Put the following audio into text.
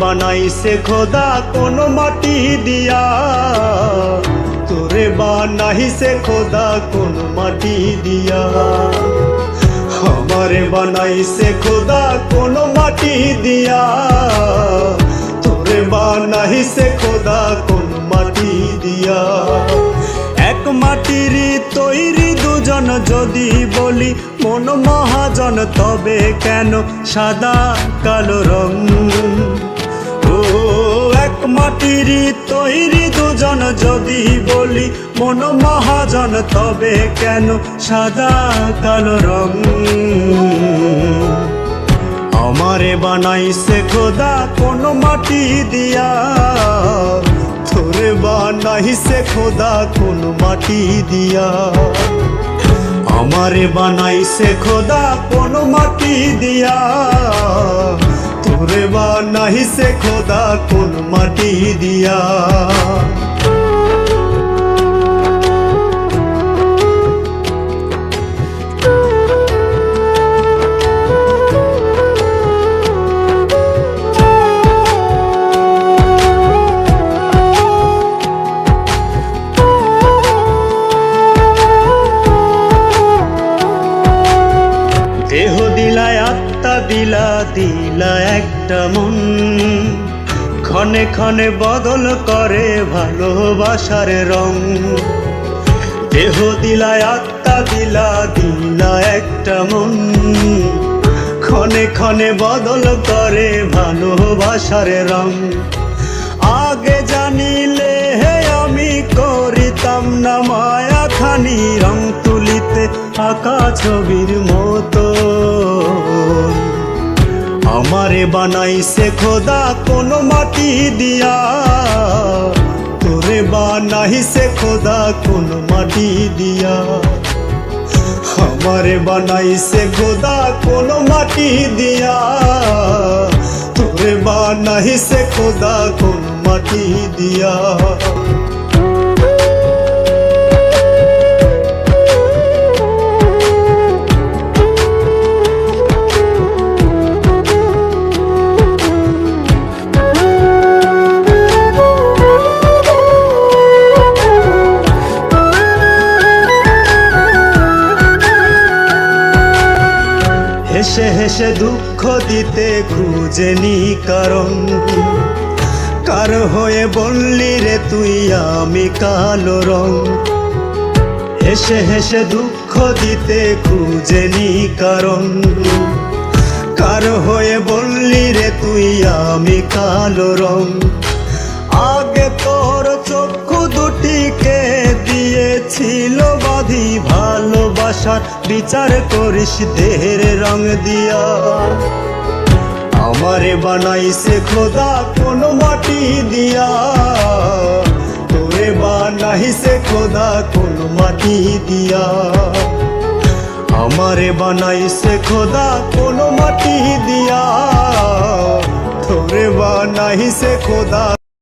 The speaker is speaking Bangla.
বানাইছে খোদা কোন মাটি দিয়া, তোরে বানাইছে খোদা কোন মাটি দিয়া। আমারে বানাইছে খোদা কোন মাটি দিয়া, তোরে বানাইছে খোদা কোন মাটি দিয়া। এক মাটির তৈরি দুজন যদি বলি মন মহাজন, তবে কেন সাদা কালো রং? ও এক মাটির তৈরি দুজন যদি বলি মন মহাজন, তবে কেন সাদা কালো রং? আমারে বানাইছে খোদা কোন মাটি দিয়া, তোরে বানাইছে খোদা কোন মাটি দিয়া। আমারে বানাইছে খোদা কোন মাটি দিয়া, তোরে বানাইছে খোদা কোন মাটি দিয়া। দেহ দিলা আত্মা দিলা, দিলা একটা মন, ক্ষণে ক্ষণে বদল করে ভালোবাসার রং। দেহ দিলা আত্মা দিলা, দিলা একটা মন, ক্ষণে ক্ষণে বদল করে ভালোবাসার রং। আগে জানিলে হে আমি করিতাম না মায়া খানি, রং তুলিতে আঁকা ছবির মতো। আমারে বানাইছে খোদা কোন মাটি দিয়া, তোরে বানাইছে খোদা কোন মাটি দিয়া। আমারে বানাইছে খোদা কোন মাটি দিয়া, তোরে বানাইছে খোদা কোন মাটি দিয়া। হেসে হেসে দুঃখ দিতে খুঁজেনি কারণ, কার হয়ে বললি রে তুই আমি কালো রং। হেসে হেসে দুঃখ দিতে খুঁজেনি কারণ, কার হয়ে বললি রে তুই আমি কালো রং। আগে তোর চক্ষু দুটিকে দিয়েছিল বাঁধি, ভালোবাসার বিচার করিস দেহের রং দিয়া। আমারে বানাইছে খোদা কোন মাটি দিয়া, তোরে বানাইছে খোদা কোন মাটি দিয়া। আমারে বানাইছে খোদা কোন মাটি দিয়া, তোরে বানাইছে খোদা।